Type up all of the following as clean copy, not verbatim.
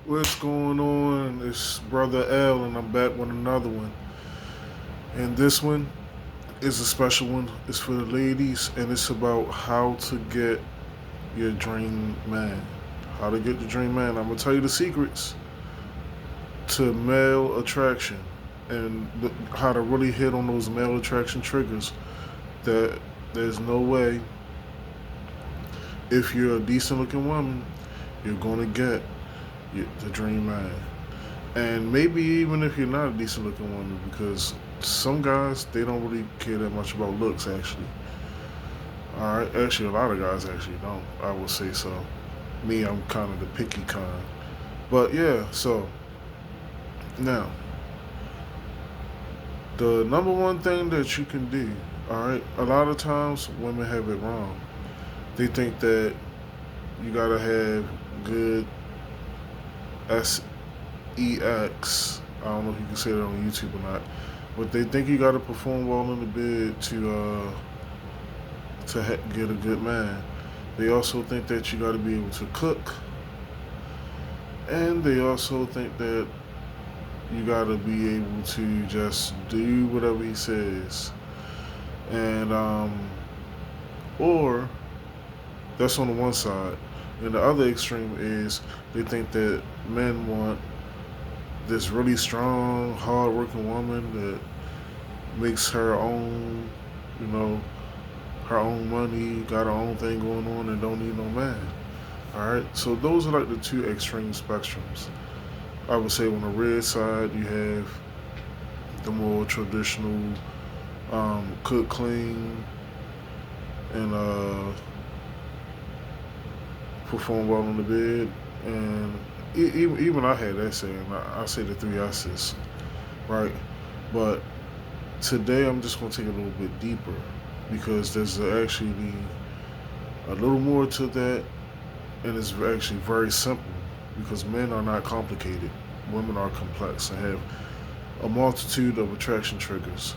What's going on? It's Brother L, and I'm back with another one. And this one is a special one. It's for the ladies, and it's about how to get your dream man. How to get the dream man. I'm gonna tell you the secrets to male attraction and how to really hit on those male attraction triggers. That there's no way, if you're a decent looking woman, you're gonna get the dream man. And maybe even if you're not a decent looking woman, because some guys they don't really care that much about looks. Actually, all right. Actually, a lot of guys actually don't. I would say so. Me, I'm kind of the picky kind. But yeah. So now, the number one thing that you can do. All right. A lot of times women have it wrong. They think that you gotta have good sex. I don't know if you can say that on YouTube or not, but they think you got to perform well in the bed to get a good man. They also think that you got to be able to cook, and they also think that you got to be able to just do whatever he says. And or that's on the one side, and the other extreme is they think that men want this really strong, hard-working woman that makes her own, you know, her own money, got her own thing going on, and don't need no man. All right, so those are like the two extreme spectrums. I would say on the red side, you have the more traditional, cook, clean, and perform well on the bed. And even I had that saying. I say the three S's, right? But today I'm just gonna take it a little bit deeper because there's actually a little more to that, and it's actually very simple because men are not complicated. Women are complex and have a multitude of attraction triggers.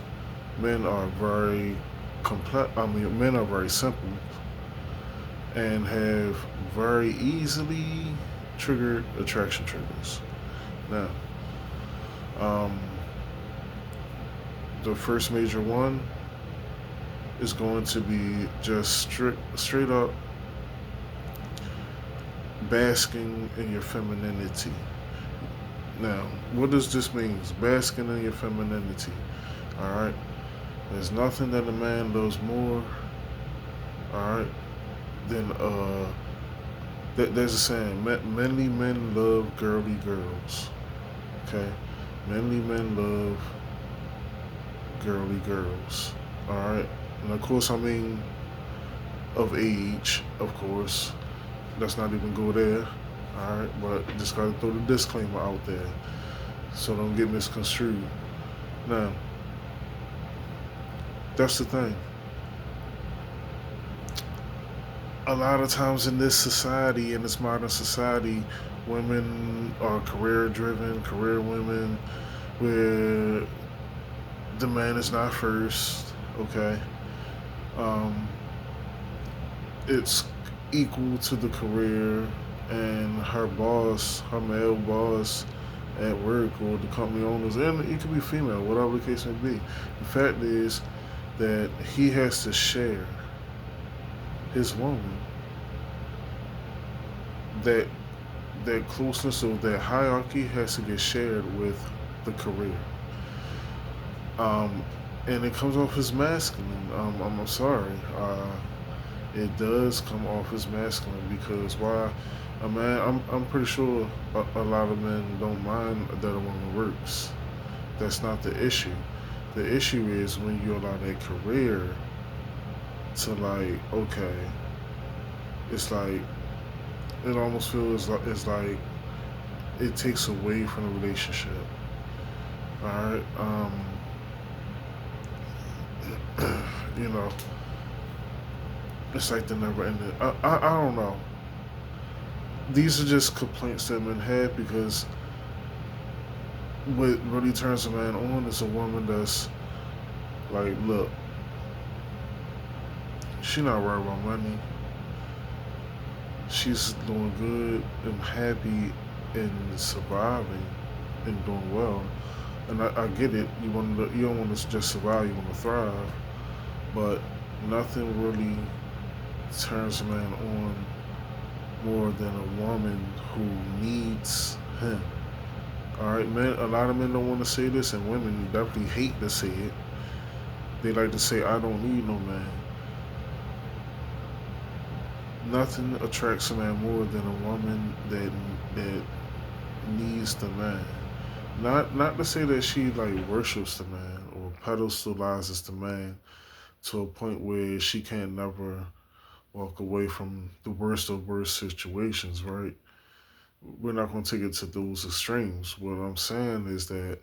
Men are very complex. I mean, men are very simple and have very easily triggered attraction triggers. Now, um, the first major one is going to be just straight up basking in your femininity. Now, what does this mean? Basking in your femininity. All right. There's nothing that a man loves more. All right. Than there's a saying: manly men love girly girls. Okay. Manly men love girly girls. All right. And of course, I mean of age. Of course, let's not even go there. All right. But just gotta throw the disclaimer out there so don't get misconstrued. Now, that's the thing. A lot of times in this society, in this modern society, women are career driven, career women, where the man is not first. Okay, um, it's equal to the career, and her boss, her male boss at work, or the company owners, and it could be female, whatever the case may be. The fact is that he has to share his woman, that that closeness or that hierarchy has to get shared with the career. Um, and it comes off as masculine. I'm sorry. It does come off as masculine because why? Man, I'm pretty sure a lot of men don't mind that a woman works. That's not the issue. The issue is when you allow that career to like, okay, it's like it almost feels like it takes away from the relationship. All right, you know, it's like the never ending. I don't know. These are just complaints that men have because what really turns a man on is a woman that's like, look, she not worried about money. She's doing good and happy in surviving and doing well. And I get it. You don't want to just survive. You want to thrive. But nothing really turns a man on more than a woman who needs him. All right, men. A lot of men don't want to say this, and women definitely hate to say it. They like to say, "I don't need no man." Nothing attracts a man more than a woman that needs the man. Not to say that she like worships the man or pedestalizes the man to a point where she can't never walk away from the worst of worst situations, right? We're not going to take it to those extremes. What I'm saying is that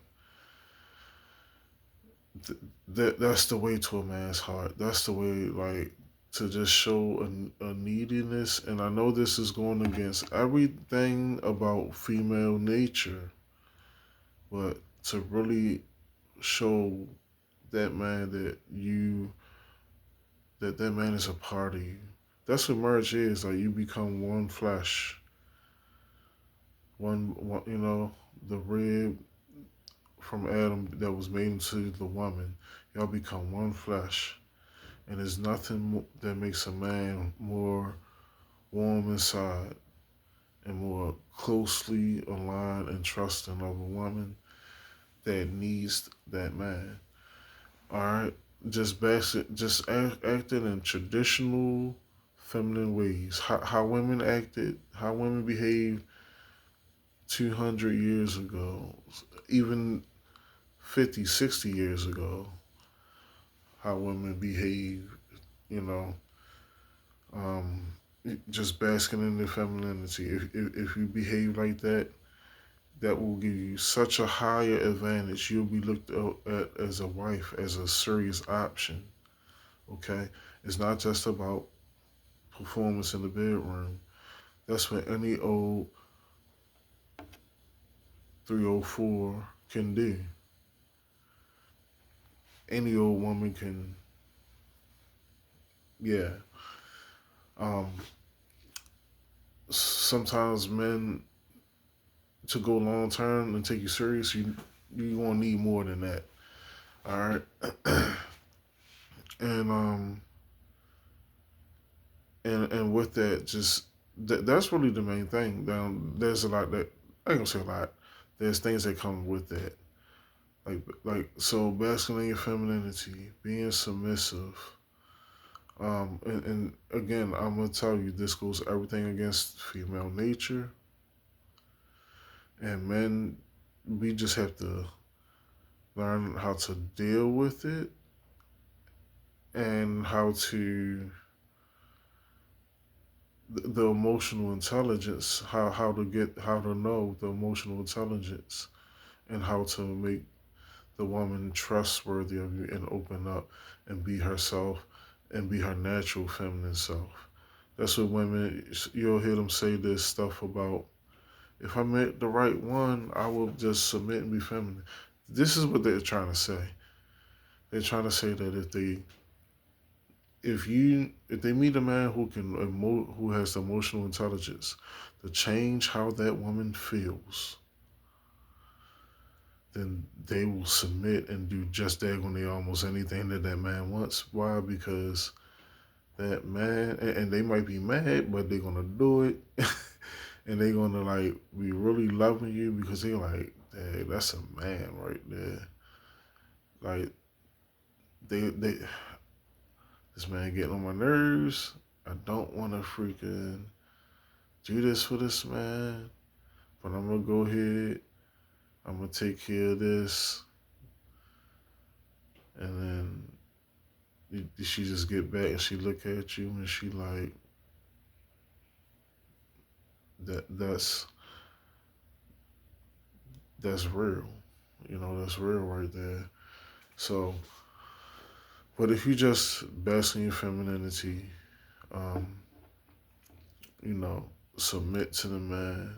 that's the way to a man's heart. That's the way, like, to just show a neediness. And I know this is going against everything about female nature, but to really show that man that man is a part of you. That's what marriage is. Like you become one flesh, one the rib from Adam that was made into the woman. Y'all become one flesh, and there's nothing that makes a man more warm inside and more closely aligned and trusting of a woman that needs that man. All right, acting in traditional feminine ways. How women acted, how women behaved 200 years ago, even 50, 60 years ago. How women behave, you know, um, just basking in their femininity. If you behave like that, that will give you such a higher advantage. You'll be looked at as a wife, as a serious option. Okay, it's not just about performance in the bedroom. That's what any old 304 can do. Any old woman can, yeah. Um, Sometimes men to go long term and take you serious, you gonna need more than that. All right, and and with that, just that's really the main thing. There's a lot that I ain't gonna say a lot. There's things that come with that, so basking in your femininity, being submissive. And again, I'm gonna tell you, this goes everything against female nature, and men. We just have to learn how to deal with it and how to the emotional intelligence, how to know the emotional intelligence and how to make the woman trustworthy of you and open up and be herself and be her natural feminine self. That's what women, you'll hear them say this stuff about, if I met the right one, I will just submit and be feminine. This is what they're trying to say. They're trying to say that if they meet a man who has emotional intelligence to change how that woman feels, then they will submit and do just daggone almost anything that that man wants. Why? Because that man, and they might be mad, but they're gonna do it, and they're gonna like be really loving you because they're like, "Hey, that's a man right there." Like they this man getting on my nerves. I don't want to freaking do this for this man, but I'm gonna go ahead. I'm gonna take care of this, and then she just get back and she look at you and she like that's that's real. That's real right there. So, but if you just bask in your femininity, um, you know, submit to the man,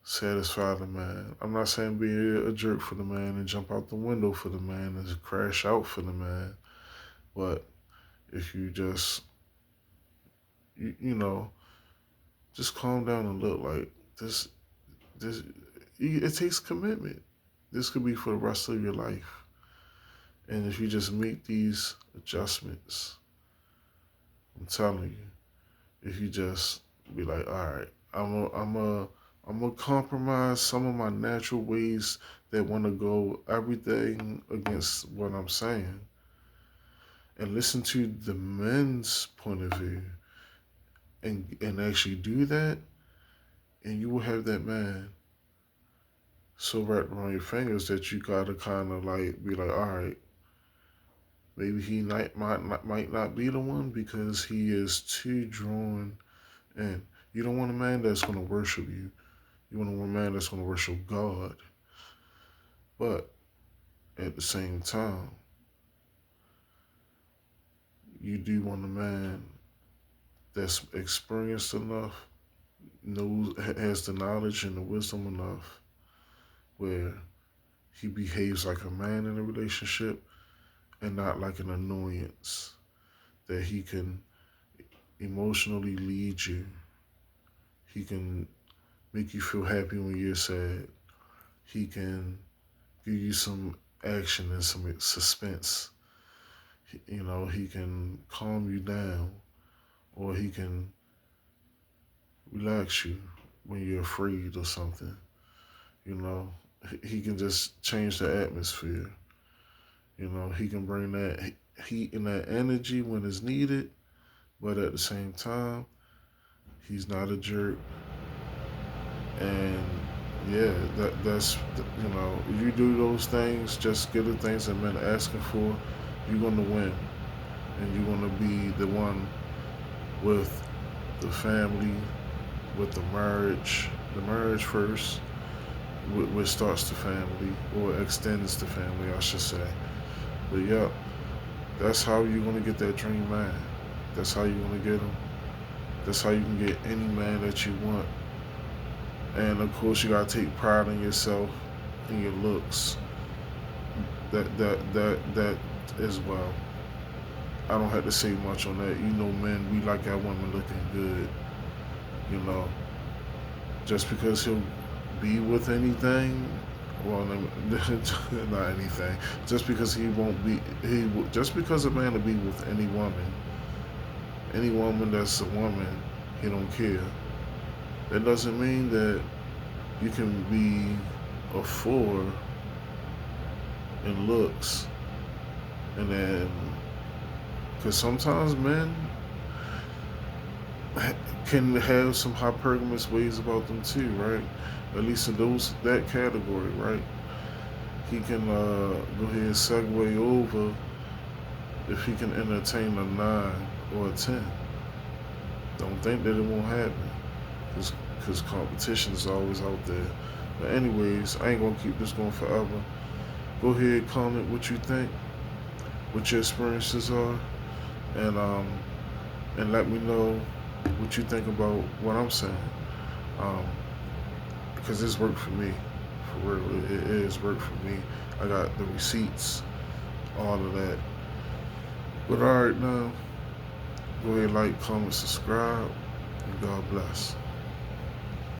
satisfy the man. I'm not saying be a jerk for the man and jump out the window for the man and crash out for the man, but if you just you know just calm down and look like this. this, it takes commitment. This could be for the rest of your life. And if you just make these adjustments, I'm telling you, if you just be like, all right, I'm gonna compromise some of my natural ways that want to go everything against what I'm saying, and listen to the men's point of view, and actually do that, and you will have that man so wrapped around your fingers that you gotta kind of like be like, all right, maybe he might not be the one because he is too drawn in. You don't want a man that's gonna worship you. You want a man that's gonna worship God, but at the same time, you do want a man that's experienced enough, knows, has the knowledge and the wisdom enough where he behaves like a man in a relationship and not like an annoyance, that he can emotionally lead you. He can make you feel happy when you're sad. He can give you some action and some suspense. He can calm you down, or he can relax you when you're afraid or something. You know, he can just change the atmosphere. He can bring that heat and that energy when it's needed, but at the same time, he's not a jerk. And yeah, that's if you do those things, just get the things that men are asking for, you're gonna win, and you're gonna be the one with the family, with the marriage first, which starts the family or extends the family, I should say. But yeah, that's how you're gonna get that dream man. That's how you're gonna get him. That's how you can get any man that you want. And of course, you gotta take pride in yourself and your looks. That as well. I don't have to say much on that. Men, we like our women looking good. You know, just because he'll be with anything, well, not anything. Just because he won't be, just because a man will be with any woman that's a woman, he don't care. That doesn't mean that you can be a four in looks, and then because sometimes men can have some hypergamous ways about them too, right? At least in that category, right? He can go ahead and segue over if he can entertain a 9 or a 10. Don't think that it won't happen, because competition is always out there. But anyways, I ain't gonna keep this going forever. Go ahead, comment what you think, what your experiences are, and let me know what you think about what I'm saying. Um, because this worked for me, for real. It is work for me. I got the receipts, all of that. But all right, now go ahead, like, comment, subscribe, and God bless.